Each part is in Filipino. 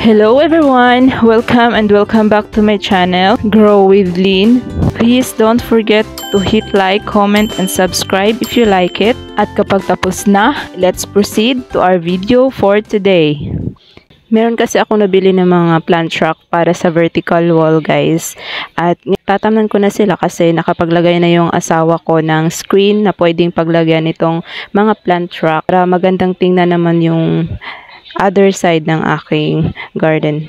Hello everyone! Welcome back to my channel, Grow with Lean. Please don't forget to hit like, comment, and subscribe if you like it. At kapag tapos na, let's proceed to our video for today. Meron kasi ako nabili ng mga plant truck para sa vertical wall, guys. At tatamnan ko na sila kasi nakapaglagay na yung asawa ko ng screen na pwedeng paglagyan itong mga plant truck para magandang tingnan naman yung other side ng aking garden.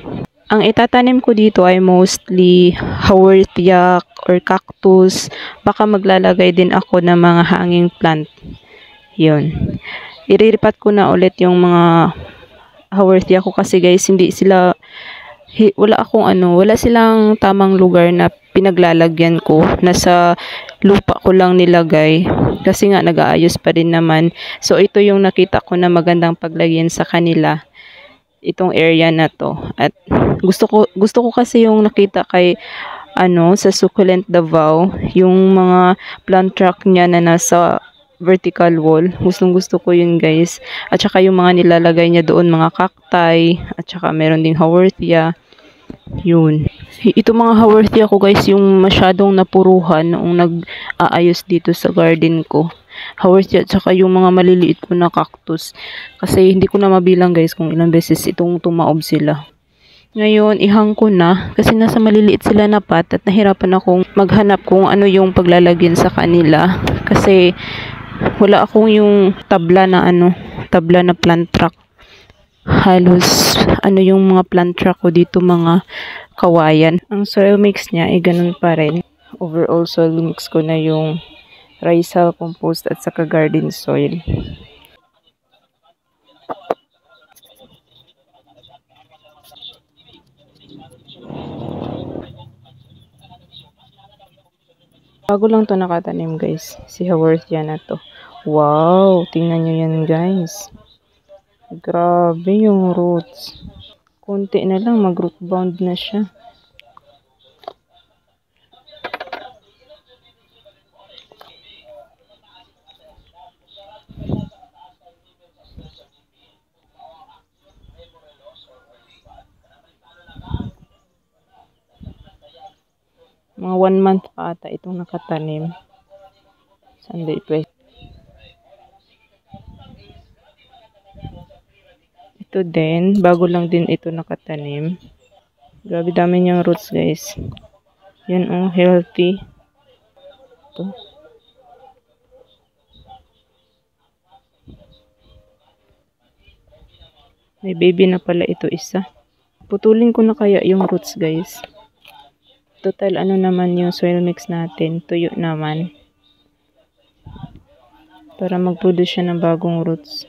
Ang itatanim ko dito ay mostly haworthia or cactus. Baka maglalagay din ako ng mga hanging plant. Yun. Iriripat ko na ulit yung mga haworthia ko kasi guys, wala silang tamang lugar na pinaglalagyan ko. Nasa lupa ko lang nilagay kasi nga nag-aayos pa rin naman. So ito yung nakita ko na magandang paglagyan sa kanila, itong area na to. At gusto ko kasi yung nakita kay sa Succulent Davao, yung mga plant truck niya na nasa vertical wall. Gusto ko yun, guys. At saka yung mga nilalagay niya doon, mga cacti, at saka meron ding haworthia. Yun. Ito mga haworthia ko, guys, yung masyadong napuruhan noong nag-aayos dito sa garden ko. Haworthia at saka yung mga maliliit ko na cactus. Kasi hindi ko na mabilang, guys, kung ilang beses itong tumaob sila. Ngayon, ihang ko na kasi nasa maliliit sila na pot at nahirapan akong maghanap kung ano yung paglalagyan sa kanila. Kasi wala akong yung tabla na plant truck. Halos yung mga plant truck ko dito, mga kawayan. Ang soil mix niya ay ganun pa rin. Overall soil mix ko na yung Rizal compost at saka garden soil. Bago lang to nakatanim, guys. Si haworthia na to. Wow! Tingnan nyo yan, guys. Grabe yung roots. Konti na lang, mag-root bound na siya. Mga 1 month pa ata itong nakatanim. Sunday pwede. Ito din, bago lang din ito nakatanim. Grabe dami niyang roots, guys. Yan, healthy. Ito. May baby na pala ito isa. Putulin ko na kaya yung roots, guys. Total naman yung soil mix natin, tuyo naman. Para mag-produce siya ng bagong roots.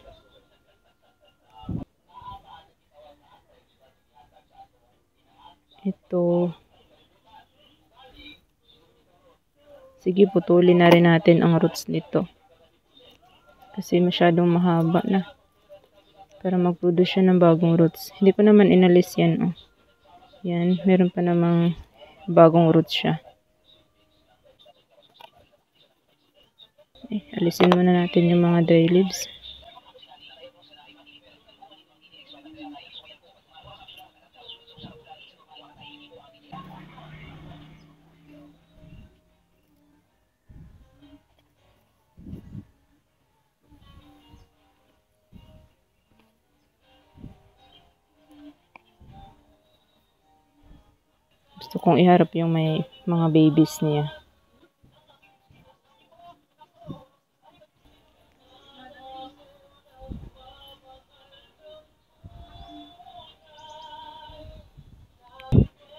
Ito. Sige, putulin na rin natin ang roots nito. Kasi masyadong mahaba na. Para mag-produce siya ng bagong roots. Hindi ko naman inalis yan. Yan, meron pa namang bagong roots siya. Alisin muna natin yung mga dry leaves. Gusto kong iharap yung may mga babies niya.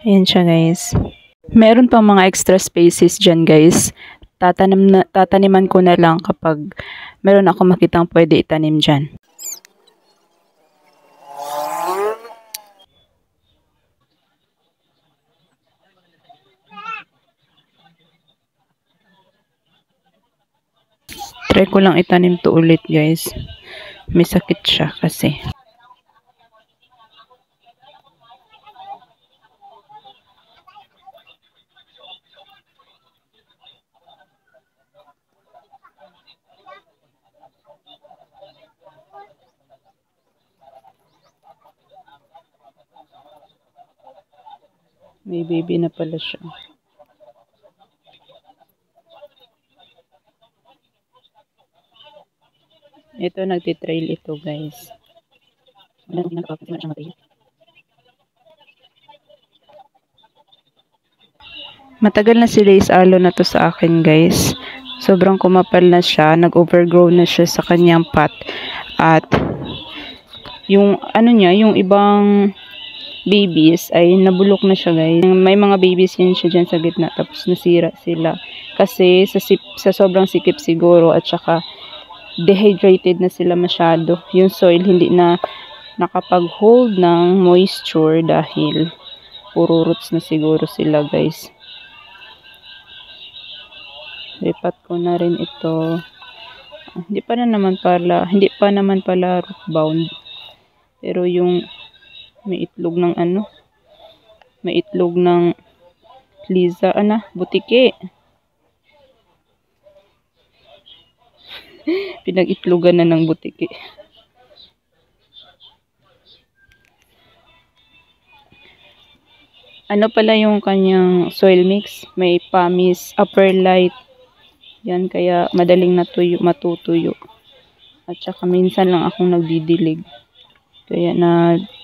Ayan siya, guys. Meron pang mga extra spaces dyan, guys. Tataniman ko na lang kapag meron ako makitang pwede itanim dyan. Try ko lang itanim to ulit, guys. May sakit siya kasi. May baby na pala siya. Ito, nagtitrail ito, guys. Matagal na si Lace Aloe na to sa akin, guys. Sobrang kumapal na siya. Nag-overgrow na siya sa kanyang pot. At yung ano niya, yung ibang babies ay nabulok na siya, guys. May mga babies yan siya dyan sa gitna, tapos nasira sila. Kasi sa sobrang sikip siguro at saka dehydrated na sila masyado. Yung soil hindi na nakapag-hold ng moisture dahil puro roots na siguro sila, guys. Lipat ko na rin ito. Hindi pa naman pala root bound. Pero yung may itlog ng may itlog ng Liza, butike. Pinag-itlogan na ng butike. Ano pala yung kanyang soil mix? May Pamis, Upperlight. Yan, kaya madaling matutuyo. At saka minsan lang akong nagdidilig. Kaya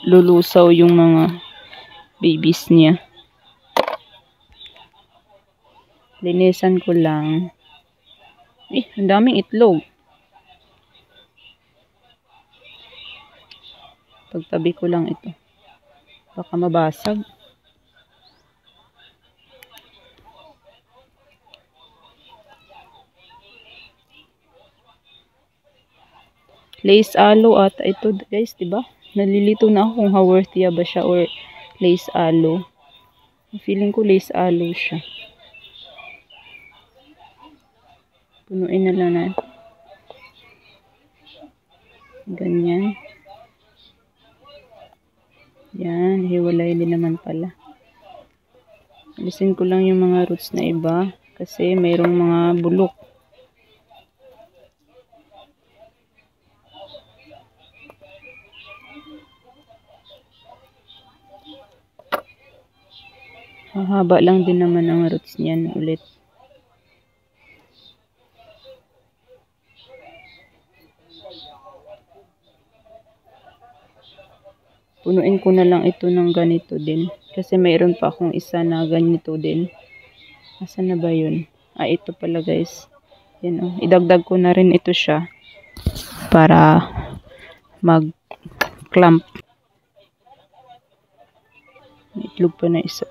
lulusaw yung mga babies niya. Linisan ko lang. Ang daming itlog. Pagtabi ko lang ito. Baka mabasag. Lace Aloe ata ito, guys, diba? Nalilito na ako kung Haworthia ba siya or Lace Aloe. Feeling ko Lace Aloe siya. Punuin na lang natin. Ganyan. Yan, hiwalay din naman pala. Alisin ko lang yung mga roots na iba kasi mayroong mga bulok. Haba lang din naman ang roots niyan ulit. Punuin ko na lang ito ng ganito din. Kasi mayroon pa akong isa na ganito din. Asan na ba yun? Ito pala, guys. Yan, oh. Idagdag ko na rin ito siya. Para mag-clamp. May itlog pa na isa.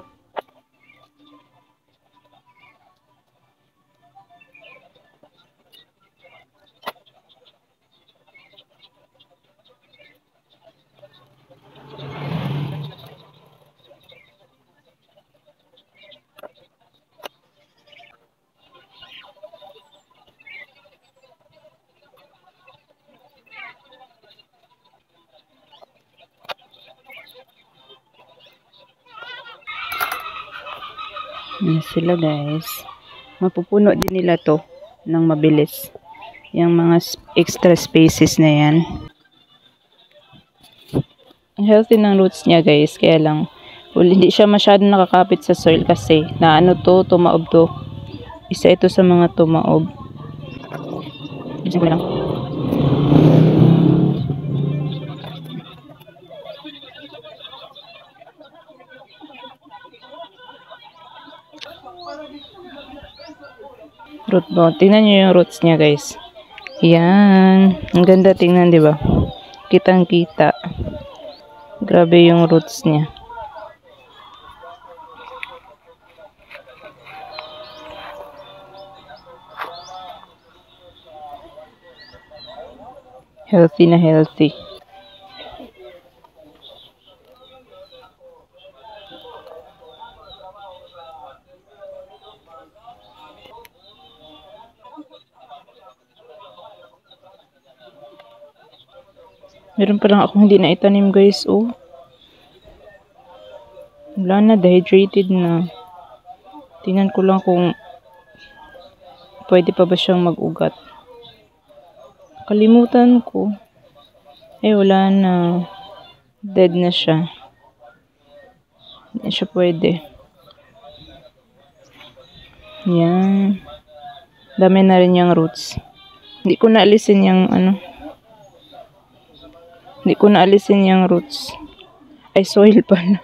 Yan sila, guys. Mapupuno din nila to ng mabilis. Yung mga extra spaces na yan. Ang healthy ng roots niya, guys. Kaya lang, hindi siya masyadong nakakapit sa soil kasi tumaob to. Isa ito sa mga tumaob. Diyan ko lang. Root bone. Tingnan nyo yung roots niya, guys. Yan. Ang ganda tingnan, di ba? Kitang-kita. Grabe yung roots niya. Healthy na healthy. Meron pa lang akong hindi na itanim, guys. Oh. Wala na, dehydrated na. Tingnan ko lang kung pwede pa ba siyang mag-ugat. Kalimutan ko. Wala na. Dead na siya. Hindi siya pwede. Yan. Dami na rin yung roots. Hindi ko naalisin yung Hindi ko naalisin yung roots. Ay, soil pala.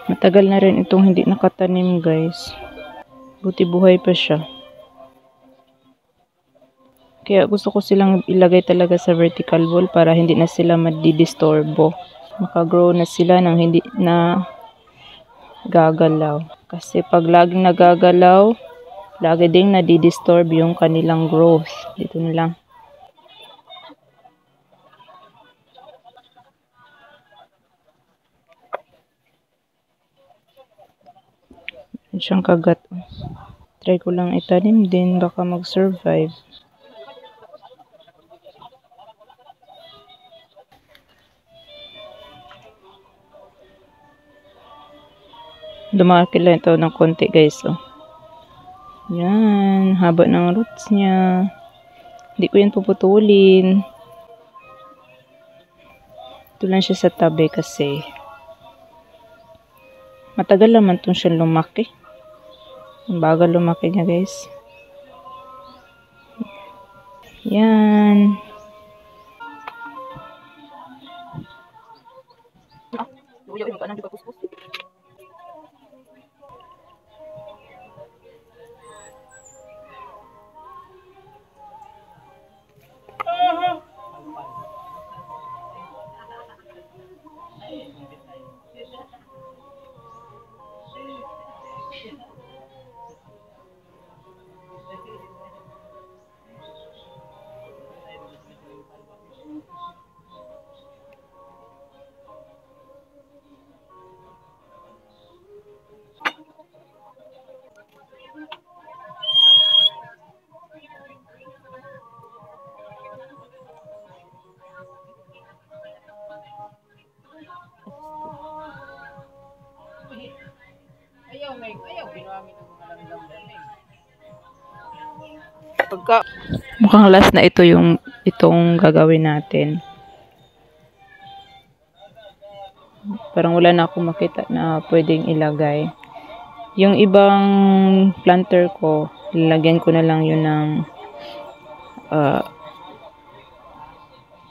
Matagal na rin itong hindi nakatanim, guys. Buti buhay pa siya. Kaya gusto ko silang ilagay talaga sa vertical wall para hindi na sila madidistorbo. Makagrow na sila nang hindi na gagalaw. Kasi pag laging nagagalaw, lagi ding nadidisturb yung kanilang growth. Dito na lang. Siyang kagat. Try ko lang itanim din, baka mag-survive. Lumaki lang ito ng konti, guys. Oh. Yan, haba ng roots niya. Hindi ko yan puputulin. Ito lang siya sa tabi kasi matagal naman itong siya lumaki. Ang bagal lumaki niya, guys. Yan. Mukhang last na itong gagawin natin. Parang wala na akong makita na pwedeng ilagay. Yung ibang planter ko, lalagyan ko na lang yun ng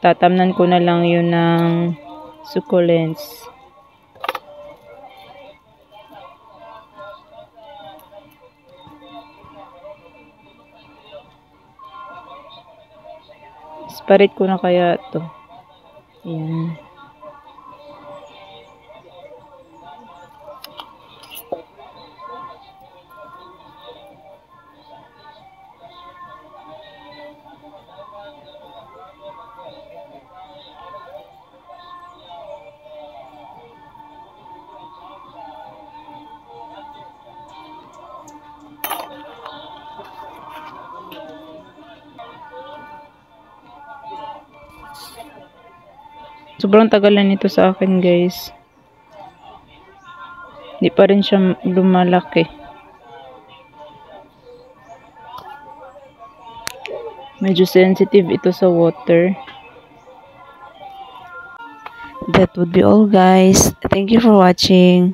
tatamnan ko na lang yun ng succulents. Sparit ko na kaya to. Ayan. Sobrang tagal na nito sa akin, guys. Hindi pa rin siya lumalaki. Medyo sensitive ito sa water. That would be all, guys. Thank you for watching.